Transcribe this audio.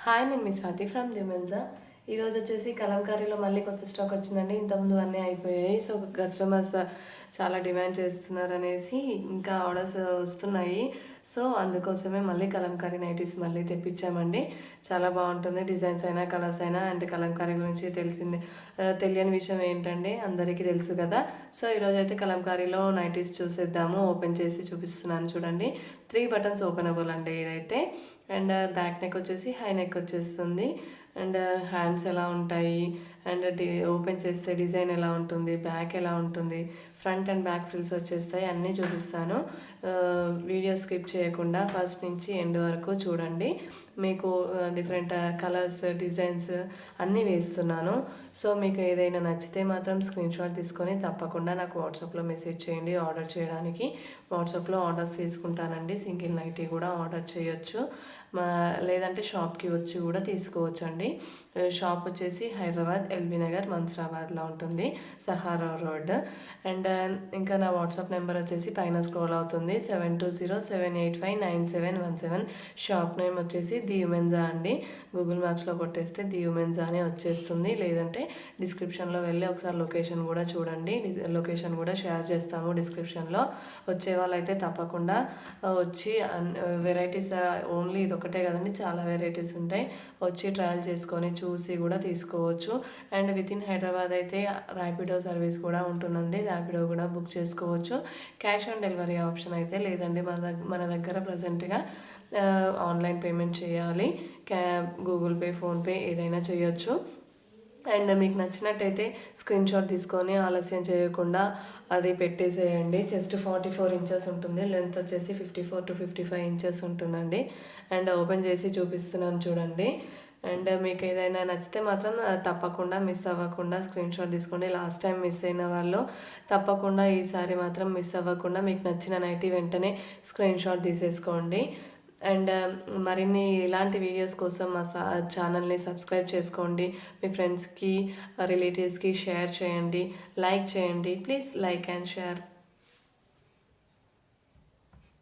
Hi, నేను మీ Swathi from దిమెన్సా. ఈరోజు వచ్చేసి కలంకారీలో మళ్ళీ కొత్త స్టాక్ వచ్చిందండి. ఇంతకుముందు అన్నీ అయిపోయాయి. సో కస్టమర్స్ చాలా డిమాండ్ చేస్తున్నారు అనేసి ఇంకా ఆర్డర్స్ వస్తున్నాయి. సో అందుకోసమే మళ్ళీ కలంకారీ నైటీస్ మళ్ళీ తెప్పించామండి. చాలా బాగుంటుంది, డిజైన్స్ అయినా కలర్స్ అయినా. అండ్ కలంకారీ గురించి తెలియని విషయం ఏంటంటే అందరికీ తెలుసు కదా. సో ఈరోజు అయితే కలంకారీలో నైటీస్ చూసేద్దాము. ఓపెన్ చేసి చూపిస్తున్నాను చూడండి. 3 బటన్స్ ఓపెనబుల్ అండి ఇదైతే. అండ్ బ్యాక్ నెక్ వచ్చేసి హై నెక్ వచ్చేస్తుంది. అండ్ హ్యాండ్స్ ఎలా ఉంటాయి, అండ్ ఓపెన్ చేస్తే డిజైన్ ఎలా ఉంటుంది, బ్యాక్ ఎలా ఉంటుంది, ఫ్రంట్ అండ్ బ్యాక్ ఫ్రిల్స్ వచ్చేస్తాయి, అన్నీ చూపిస్తాను. వీడియో స్కిప్ చేయకుండా ఫస్ట్ నుంచి ఎండ్ వరకు చూడండి. మీకు డిఫరెంట్ కలర్స్, డిజైన్స్ అన్నీ వేస్తున్నాను. సో మీకు ఏదైనా నచ్చితే మాత్రం స్క్రీన్ షాట్ తీసుకొని తప్పకుండా నాకు వాట్సాప్లో మెసేజ్ చేయండి. ఆర్డర్ చేయడానికి వాట్సాప్లో ఆర్డర్స్ తీసుకుంటానండి. సింగిల్ నైటీ కూడా ఆర్డర్ చేయొచ్చు, లేదంటే షాప్కి వచ్చి కూడా తీసుకోవచ్చు అండి. షాప్ వచ్చేసి హైదరాబాద్ ఎల్బీ నగర్ మన్సరాబాద్లో ఉంటుంది, సహారా రోడ్. అండ్ ఇంకా నా వాట్సాప్ నెంబర్ వచ్చేసి పైన స్క్రోల్ అవుతుంది, 7207859717. షాప్ నేమ్ వచ్చేసి ది ఉమెన్జా అండి. గూగుల్ మ్యాప్స్లో కొట్టేస్తే ది ఉమెన్జా అని వచ్చేస్తుంది, లేదంటే డిస్క్రిప్షన్లో వెళ్ళి ఒకసారి లొకేషన్ కూడా చూడండి. లొకేషన్ కూడా షేర్ చేస్తాము డిస్క్రిప్షన్లో. వచ్చే వాళ్ళైతే తప్పకుండా వచ్చి వెరైటీస్ ఓన్లీ ఇది ఒకటే కదండి, చాలా వెరైటీస్ ఉంటాయి. వచ్చి ట్రయల్ చేసుకొని చూసి కూడా తీసుకోవచ్చు. అండ్ విత్ ఇన్ హైదరాబాద్ అయితే ర్యాపిడో సర్వీస్ కూడా ఉంటుందండి. ర్యాపిడో కూడా బుక్ చేసుకోవచ్చు. క్యాష్ ఆన్ డెలివరీ ఆప్షన్ అయితే లేదండి మన దగ్గర ప్రజెంట్గా. ఆన్లైన్ పేమెంట్ చేయాలి. గూగుల్ పే, ఫోన్పే ఏదైనా చేయొచ్చు. అండ్ మీకు నచ్చినట్టయితే స్క్రీన్ షాట్ తీసుకొని ఆలస్యం చేయకుండా అది పెట్టేసేయండి. చెస్ట్ 44 ఇంచెస్ ఉంటుంది, లెంత్ వచ్చేసి 54 to 55 ఇంచెస్ ఉంటుందండి. అండ్ ఓపెన్ చేసి చూపిస్తున్నాను చూడండి. అండ్ మీకు ఏదైనా నచ్చితే మాత్రం తప్పకుండా మిస్ అవ్వకుండా స్క్రీన్ షాట్ తీసుకోండి. లాస్ట్ టైం మిస్ అయిన వాళ్ళు తప్పకుండా ఈసారి మాత్రం మిస్ అవ్వకుండా మీకు నచ్చిన నైటీ వెంటనే స్క్రీన్ షాట్ తీసేసుకోండి. అండ్ మరిన్ని ఇలాంటి వీడియోస్ కోసం మా ఛానల్ని సబ్స్క్రైబ్ చేసుకోండి. మీ ఫ్రెండ్స్కి, రిలేటివ్స్కి షేర్ చేయండి, లైక్ చేయండి. Please like and share.